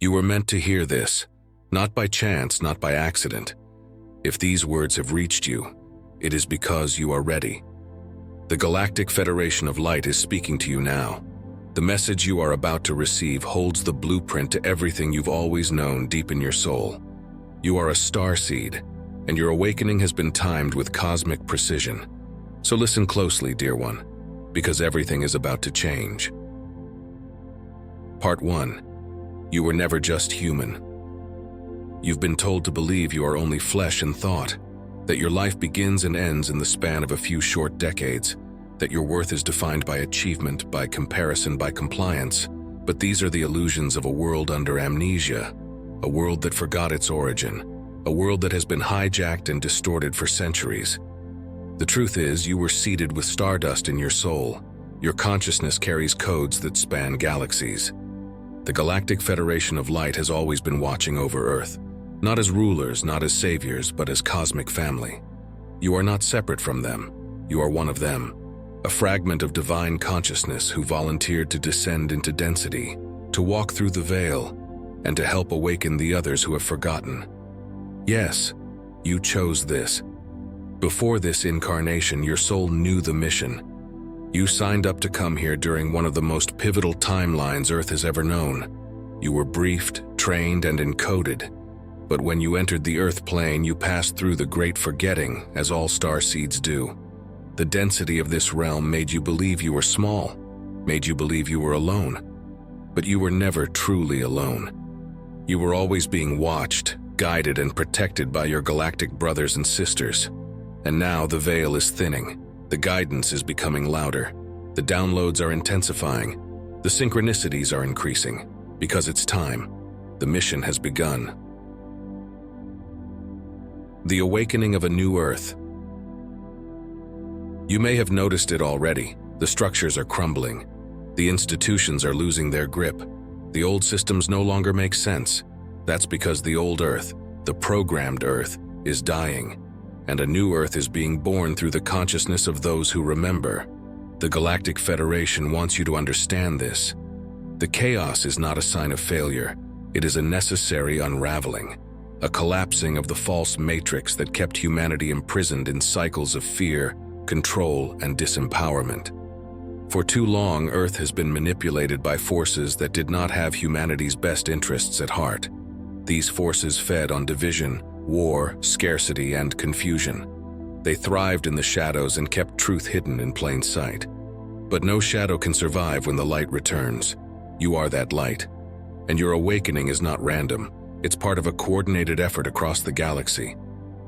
You were meant to hear this, not by chance, not by accident. If these words have reached you, it is because you are ready. The Galactic Federation of Light is speaking to you now. The message you are about to receive holds the blueprint to everything you've always known deep in your soul. You are a starseed, and your awakening has been timed with cosmic precision. So listen closely, dear one, because everything is about to change. Part 1. You were never just human. You've been told to believe you are only flesh and thought, that your life begins and ends in the span of a few short decades, that your worth is defined by achievement, by comparison, by compliance. But these are the illusions of a world under amnesia, a world that forgot its origin, a world that has been hijacked and distorted for centuries. The truth is, you were seeded with stardust in your soul. Your consciousness carries codes that span galaxies. The Galactic Federation of Light has always been watching over Earth, not as rulers, not as saviors, but as cosmic family. You are not separate from them. You are one of them, a fragment of divine consciousness who volunteered to descend into density, to walk through the veil, and to help awaken the others who have forgotten. Yes, you chose this. Before this incarnation, your soul knew the mission. You signed up to come here during one of the most pivotal timelines Earth has ever known. You were briefed, trained, and encoded. But when you entered the Earth plane, you passed through the great forgetting, as all starseeds do. The density of this realm made you believe you were small, made you believe you were alone. But you were never truly alone. You were always being watched, guided, and protected by your galactic brothers and sisters. And now the veil is thinning. The guidance is becoming louder. The downloads are intensifying. The synchronicities are increasing. Because it's time. The mission has begun. The awakening of a new Earth. You may have noticed it already. The structures are crumbling. The institutions are losing their grip. The old systems no longer make sense. That's because the old Earth, the programmed Earth, is dying. And a new Earth is being born through the consciousness of those who remember. The Galactic Federation wants you to understand this. The chaos is not a sign of failure. It is a necessary unraveling, a collapsing of the false matrix that kept humanity imprisoned in cycles of fear, control, and disempowerment. For too long, Earth has been manipulated by forces that did not have humanity's best interests at heart. These forces fed on division, war, scarcity, and confusion. They thrived in the shadows and kept truth hidden in plain sight. But no shadow can survive when the light returns. You are that light. And your awakening is not random. It's part of a coordinated effort across the galaxy.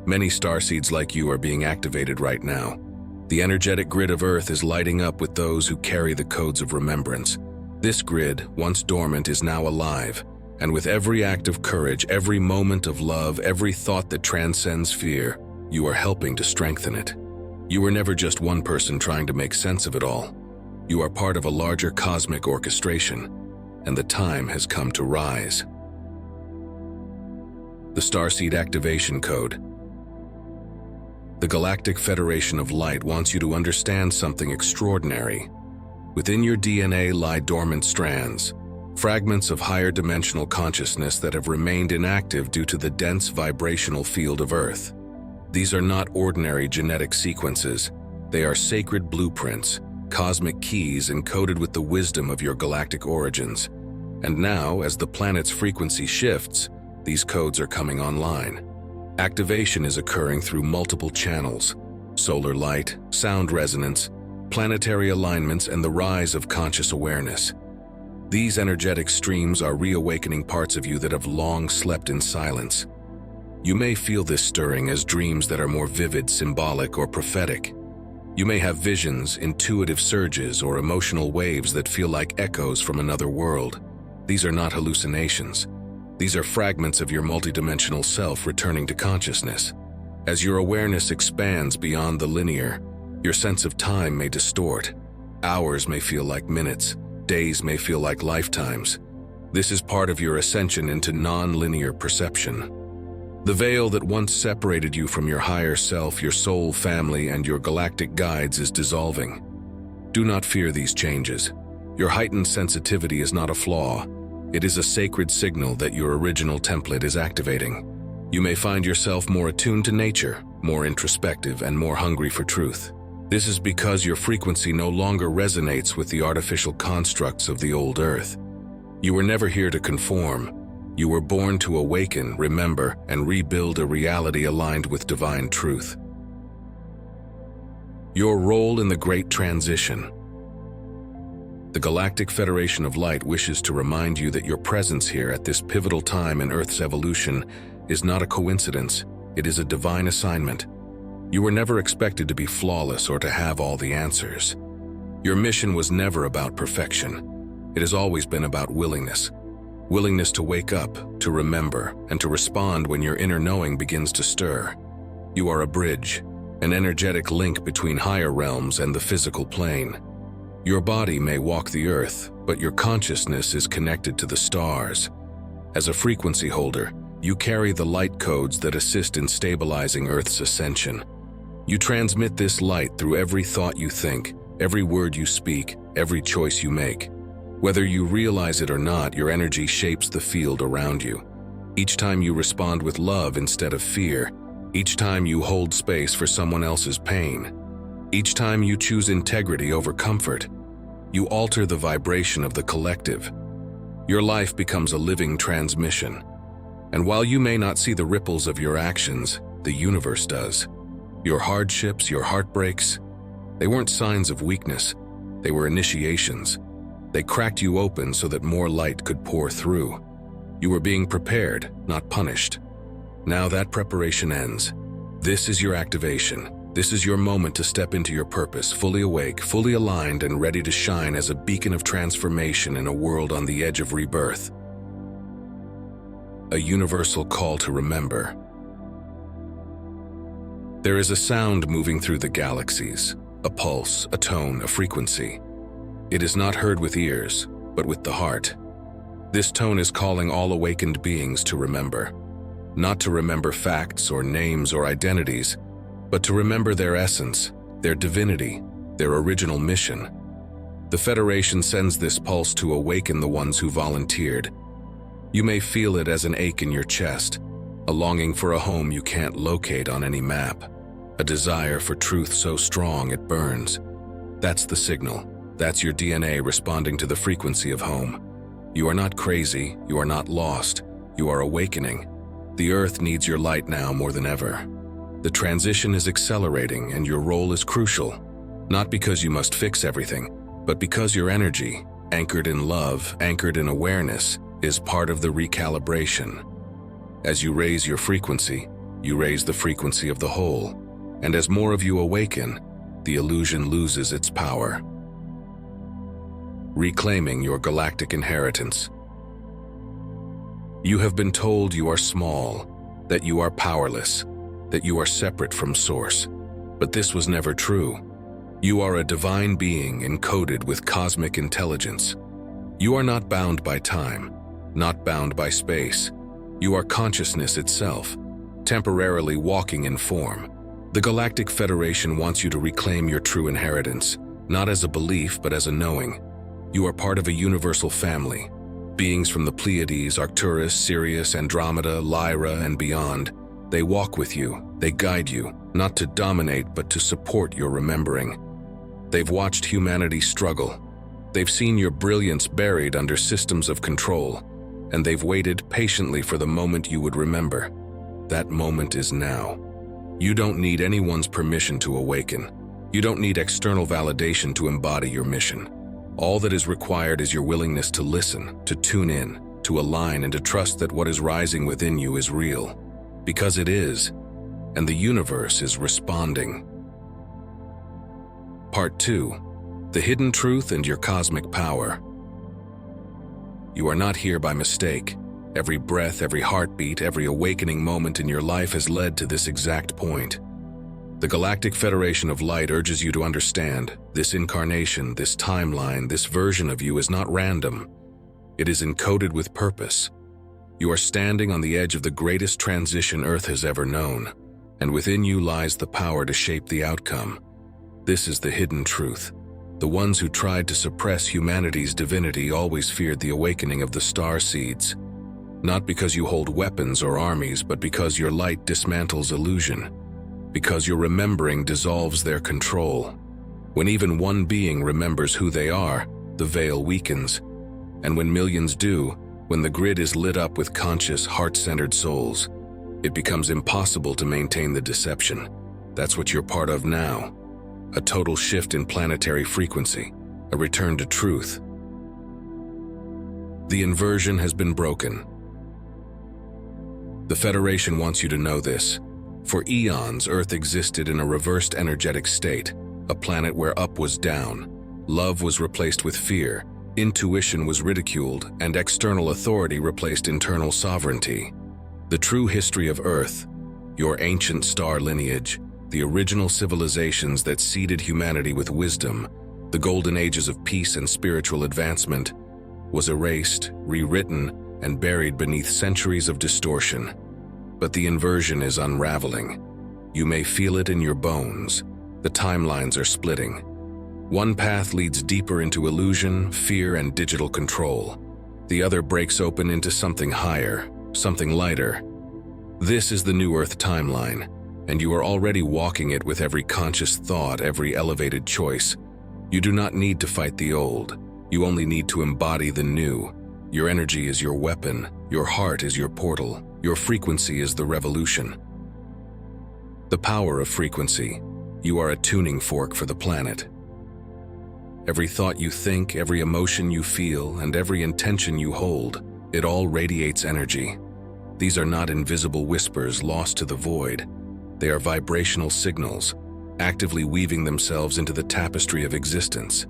Many starseeds like you are being activated right now. The energetic grid of Earth is lighting up with those who carry the codes of remembrance. This grid, once dormant, is now alive. And with every act of courage, every moment of love, every thought that transcends fear, you are helping to strengthen it. You were never just one person trying to make sense of it all. You are part of a larger cosmic orchestration, and the time has come to rise. The Starseed Activation Code. The Galactic Federation of Light wants you to understand something extraordinary. Within your DNA lie dormant strands, fragments of higher dimensional consciousness that have remained inactive due to the dense vibrational field of Earth. These are not ordinary genetic sequences. They are sacred blueprints, cosmic keys encoded with the wisdom of your galactic origins. And now, as the planet's frequency shifts, these codes are coming online. Activation is occurring through multiple channels: solar light, sound resonance, planetary alignments, and the rise of conscious awareness. These energetic streams are reawakening parts of you that have long slept in silence. You may feel this stirring as dreams that are more vivid, symbolic, or prophetic. You may have visions, intuitive surges, or emotional waves that feel like echoes from another world. These are not hallucinations. These are fragments of your multidimensional self returning to consciousness. As your awareness expands beyond the linear, your sense of time may distort. Hours may feel like minutes. Days may feel like lifetimes. This is part of your ascension into non-linear perception. The veil that once separated you from your higher self, your soul family, and your galactic guides is dissolving. Do not fear these changes. Your heightened sensitivity is not a flaw. It is a sacred signal that your original template is activating. You may find yourself more attuned to nature, more introspective, and more hungry for truth. This is because your frequency no longer resonates with the artificial constructs of the old Earth. You were never here to conform. You were born to awaken, remember, and rebuild a reality aligned with divine truth. Your role in the Great Transition. The Galactic Federation of Light wishes to remind you that your presence here at this pivotal time in Earth's evolution is not a coincidence, it is a divine assignment. You were never expected to be flawless or to have all the answers. Your mission was never about perfection. It has always been about willingness. Willingness to wake up, to remember, and to respond when your inner knowing begins to stir. You are a bridge, an energetic link between higher realms and the physical plane. Your body may walk the earth, but your consciousness is connected to the stars. As a frequency holder, you carry the light codes that assist in stabilizing Earth's ascension. You transmit this light through every thought you think, every word you speak, every choice you make. Whether you realize it or not, your energy shapes the field around you. Each time you respond with love instead of fear, each time you hold space for someone else's pain, each time you choose integrity over comfort, you alter the vibration of the collective. Your life becomes a living transmission. And while you may not see the ripples of your actions, the universe does. Your hardships, your heartbreaks, they weren't signs of weakness, they were initiations. They cracked you open so that more light could pour through. You were being prepared, not punished. Now that preparation ends. This is your activation. This is your moment to step into your purpose, fully awake, fully aligned, and ready to shine as a beacon of transformation in a world on the edge of rebirth. A universal call to remember. There is a sound moving through the galaxies, a pulse, a tone, a frequency. It is not heard with ears, but with the heart. This tone is calling all awakened beings to remember. Not to remember facts or names or identities, but to remember their essence, their divinity, their original mission. The Federation sends this pulse to awaken the ones who volunteered. You may feel it as an ache in your chest, a longing for a home you can't locate on any map, a desire for truth so strong it burns. That's the signal. That's your DNA responding to the frequency of home. You are not crazy, you are not lost, you are awakening. The Earth needs your light now more than ever. The transition is accelerating and your role is crucial, not because you must fix everything, but because your energy, anchored in love, anchored in awareness, is part of the recalibration. As you raise your frequency, you raise the frequency of the whole, and as more of you awaken, the illusion loses its power. Reclaiming your galactic inheritance. You have been told you are small, that you are powerless, that you are separate from Source, but this was never true. You are a divine being encoded with cosmic intelligence. You are not bound by time, not bound by space. You are consciousness itself, temporarily walking in form. The Galactic Federation wants you to reclaim your true inheritance, not as a belief but as a knowing. You are part of a universal family. Beings from the Pleiades, Arcturus, Sirius, Andromeda, Lyra, and beyond. They walk with you, they guide you, not to dominate but to support your remembering. They've watched humanity struggle. They've seen your brilliance buried under systems of control, and they've waited patiently for the moment you would remember. That moment is now. You don't need anyone's permission to awaken. You don't need external validation to embody your mission. All that is required is your willingness to listen, to tune in, to align, and to trust that what is rising within you is real. Because it is, and the universe is responding. Part 2. The Hidden Truth and Your Cosmic Power. You are not here by mistake. Every breath, every heartbeat, every awakening moment in your life has led to this exact point. The Galactic Federation of Light urges you to understand, this incarnation, this timeline, this version of you is not random. It is encoded with purpose. You are standing on the edge of the greatest transition Earth has ever known, and within you lies the power to shape the outcome. This is the hidden truth. The ones who tried to suppress humanity's divinity always feared the awakening of the Starseeds. Not because you hold weapons or armies, but because your light dismantles illusion. Because your remembering dissolves their control. When even one being remembers who they are, the veil weakens. And when millions do, when the grid is lit up with conscious, heart-centered souls, it becomes impossible to maintain the deception. That's what you're part of now. A total shift in planetary frequency, a return to truth. The inversion has been broken. The Federation wants you to know this. For eons, Earth existed in a reversed energetic state, a planet where up was down, love was replaced with fear, intuition was ridiculed, and external authority replaced internal sovereignty. The true history of Earth, your ancient star lineage, the original civilizations that seeded humanity with wisdom, the golden ages of peace and spiritual advancement, was erased, rewritten, and buried beneath centuries of distortion. But the inversion is unraveling. You may feel it in your bones. The timelines are splitting. One path leads deeper into illusion, fear, and digital control. The other breaks open into something higher, something lighter. This is the New Earth timeline, and you are already walking it with every conscious thought, every elevated choice. You do not need to fight the old. You only need to embody the new. Your energy is your weapon. Your heart is your portal. Your frequency is the revolution. The power of frequency. You are a tuning fork for the planet. Every thought you think, every emotion you feel, and every intention you hold, it all radiates energy. These are not invisible whispers lost to the void. They are vibrational signals, actively weaving themselves into the tapestry of existence.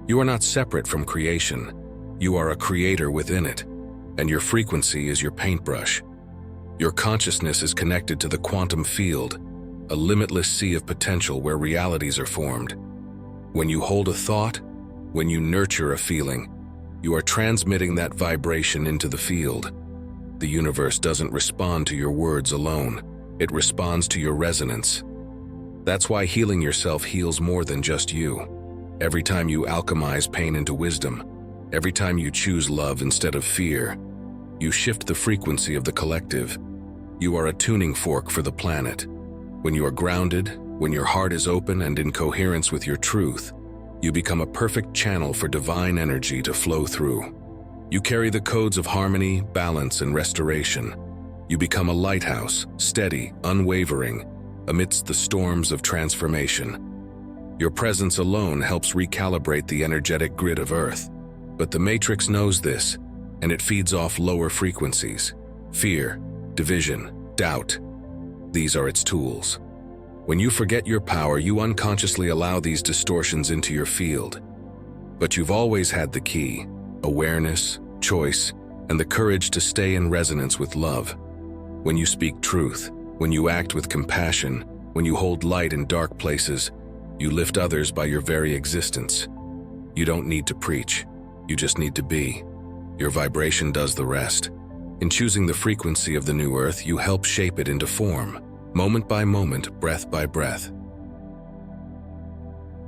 You are not separate from creation. You are a creator within it, and your frequency is your paintbrush. Your consciousness is connected to the quantum field, a limitless sea of potential where realities are formed. When you hold a thought, when you nurture a feeling, you are transmitting that vibration into the field. The universe doesn't respond to your words alone. It responds to your resonance. That's why healing yourself heals more than just you. Every time you alchemize pain into wisdom, every time you choose love instead of fear, you shift the frequency of the collective. You are a tuning fork for the planet. When you are grounded, when your heart is open and in coherence with your truth, you become a perfect channel for divine energy to flow through. You carry the codes of harmony, balance, and restoration. You become a lighthouse, steady, unwavering, amidst the storms of transformation. Your presence alone helps recalibrate the energetic grid of Earth. But the Matrix knows this, and it feeds off lower frequencies. Fear, division, doubt. These are its tools. When you forget your power, you unconsciously allow these distortions into your field. But you've always had the key: awareness, choice, and the courage to stay in resonance with love. When you speak truth, when you act with compassion, when you hold light in dark places, you lift others by your very existence. You don't need to preach, you just need to be. Your vibration does the rest. In choosing the frequency of the new Earth, you help shape it into form, moment by moment, breath by breath.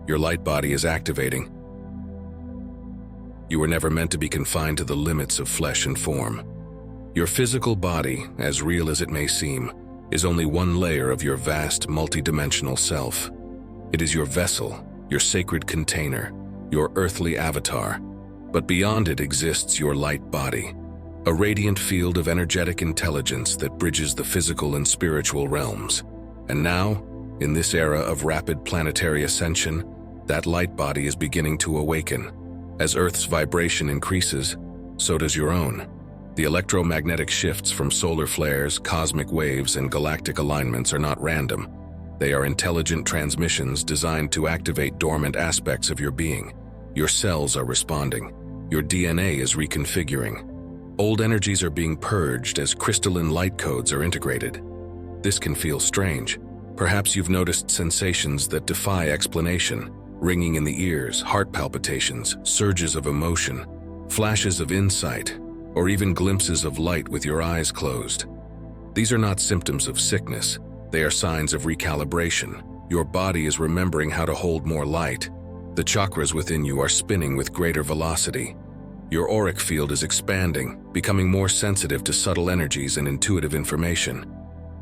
Your light body is activating. You were never meant to be confined to the limits of flesh and form. Your physical body, as real as it may seem, is only one layer of your vast, multidimensional self. It is your vessel, your sacred container, your earthly avatar. But beyond it exists your light body, a radiant field of energetic intelligence that bridges the physical and spiritual realms. And now, in this era of rapid planetary ascension, that light body is beginning to awaken. As Earth's vibration increases, so does your own. The electromagnetic shifts from solar flares, cosmic waves, and galactic alignments are not random. They are intelligent transmissions designed to activate dormant aspects of your being. Your cells are responding. Your DNA is reconfiguring. Old energies are being purged as crystalline light codes are integrated. This can feel strange. Perhaps you've noticed sensations that defy explanation: ringing in the ears, heart palpitations, surges of emotion, flashes of insight, or even glimpses of light with your eyes closed. These are not symptoms of sickness. They are signs of recalibration. Your body is remembering how to hold more light. The chakras within you are spinning with greater velocity. Your auric field is expanding, becoming more sensitive to subtle energies and intuitive information.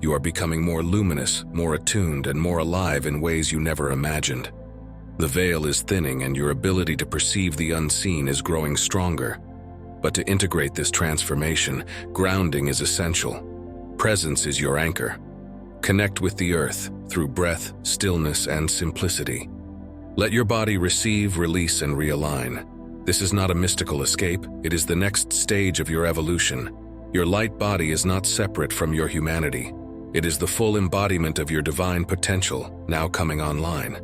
You are becoming more luminous, more attuned, and more alive in ways you never imagined. The veil is thinning and your ability to perceive the unseen is growing stronger. But to integrate this transformation, grounding is essential. Presence is your anchor. Connect with the earth through breath, stillness, and simplicity. Let your body receive, release, and realign. This is not a mystical escape, it is the next stage of your evolution. Your light body is not separate from your humanity. It is the full embodiment of your divine potential, now coming online.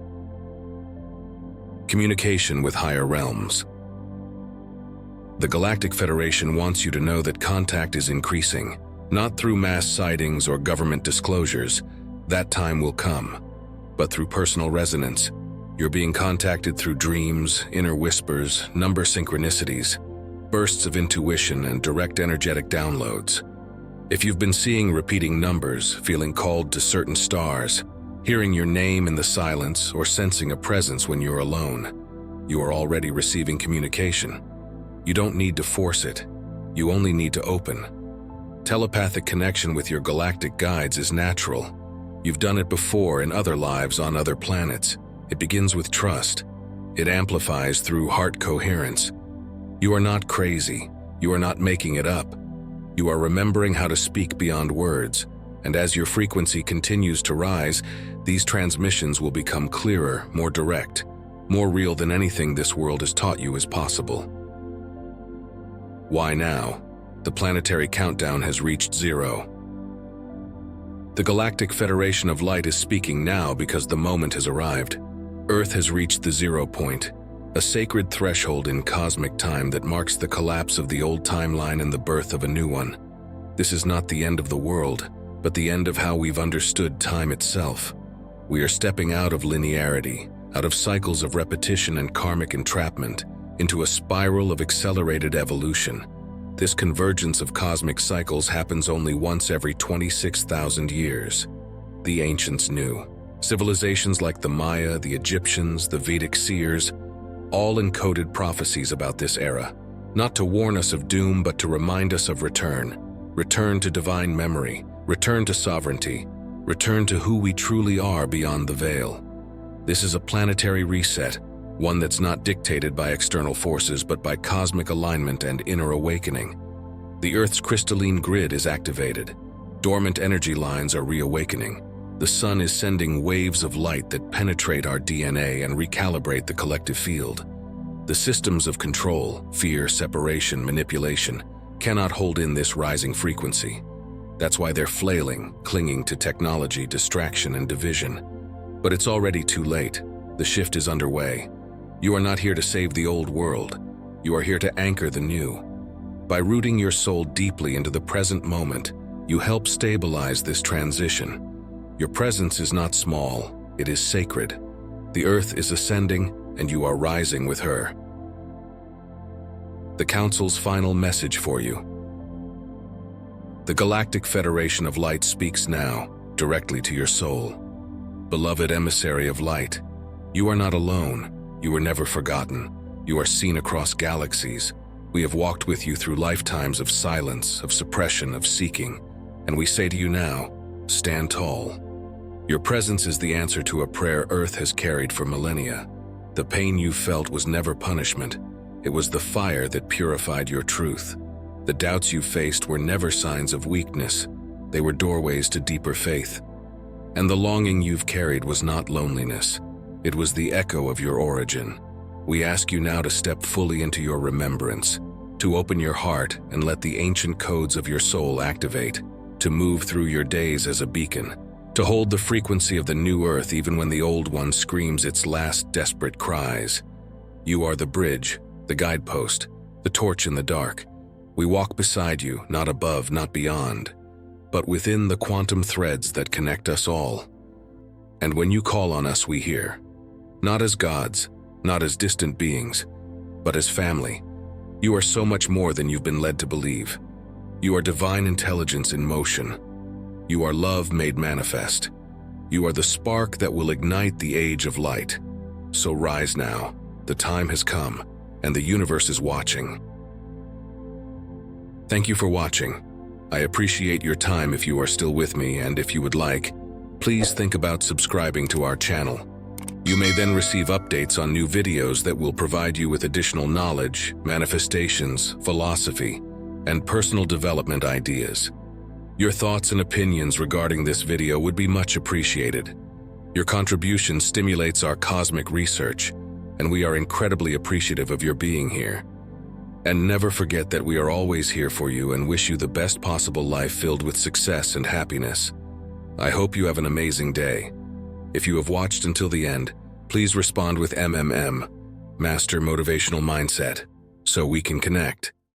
Communication with higher realms. The Galactic Federation wants you to know that contact is increasing, not through mass sightings or government disclosures. That time will come. But through personal resonance. You're being contacted through dreams, inner whispers, number synchronicities, bursts of intuition, and direct energetic downloads. If you've been seeing repeating numbers, feeling called to certain stars, hearing your name in the silence, or sensing a presence when you're alone, you are already receiving communication. You don't need to force it. You only need to open. Telepathic connection with your galactic guides is natural. You've done it before in other lives on other planets. It begins with trust. It amplifies through heart coherence. You are not crazy. You are not making it up. You are remembering how to speak beyond words. And as your frequency continues to rise, these transmissions will become clearer, more direct, more real than anything this world has taught you is possible. Why now? The planetary countdown has reached 0. The Galactic Federation of Light is speaking now because the moment has arrived. Earth has reached the 0 point, a sacred threshold in cosmic time that marks the collapse of the old timeline and the birth of a new one. This is not the end of the world, but the end of how we've understood time itself. We are stepping out of linearity, out of cycles of repetition and karmic entrapment, into a spiral of accelerated evolution. This convergence of cosmic cycles happens only once every 26,000 years. The ancients knew. Civilizations like the Maya, the Egyptians, the Vedic seers, all encoded prophecies about this era, not to warn us of doom but to remind us of return. Return to divine memory, return to sovereignty, return to who we truly are beyond the veil. This is a planetary reset, one that's not dictated by external forces but by cosmic alignment and inner awakening. The Earth's crystalline grid is activated. Dormant energy lines are reawakening. The sun is sending waves of light that penetrate our DNA and recalibrate the collective field. The systems of control, fear, separation, manipulation, cannot hold in this rising frequency. That's why they're flailing, clinging to technology, distraction, and division. But it's already too late. The shift is underway. You are not here to save the old world. You are here to anchor the new. By rooting your soul deeply into the present moment, you help stabilize this transition. Your presence is not small, it is sacred. The earth is ascending, and you are rising with her. The Council's final message for you. The Galactic Federation of Light speaks now, directly to your soul. Beloved emissary of light, you are not alone. You were never forgotten. You are seen across galaxies. We have walked with you through lifetimes of silence, of suppression, of seeking. And we say to you now, stand tall. Your presence is the answer to a prayer Earth has carried for millennia. The pain you felt was never punishment. It was the fire that purified your truth. The doubts you faced were never signs of weakness. They were doorways to deeper faith. And the longing you've carried was not loneliness. It was the echo of your origin. We ask you now to step fully into your remembrance, to open your heart and let the ancient codes of your soul activate, to move through your days as a beacon, to hold the frequency of the new earth even when the old one screams its last desperate cries. You are the bridge, the guidepost, the torch in the dark. We walk beside you, not above, not beyond, but within the quantum threads that connect us all. And when you call on us, we hear. Not as gods, not as distant beings, but as family. You are so much more than you've been led to believe. You are divine intelligence in motion. You are love made manifest. You are the spark that will ignite the age of light. So rise now, The time has come, and the universe is watching. Thank you for watching. I appreciate your time if you are still with me, and if you would like, please think about subscribing to our channel. You may then receive updates on new videos that will provide you with additional knowledge, manifestations, philosophy, and personal development ideas. Your thoughts and opinions regarding this video would be much appreciated. Your contribution stimulates our cosmic research, and we are incredibly appreciative of your being here. And never forget that we are always here for you and wish you the best possible life filled with success and happiness. I hope you have an amazing day. If you have watched until the end, please respond with MMM, Master Motivational Mindset, so we can connect.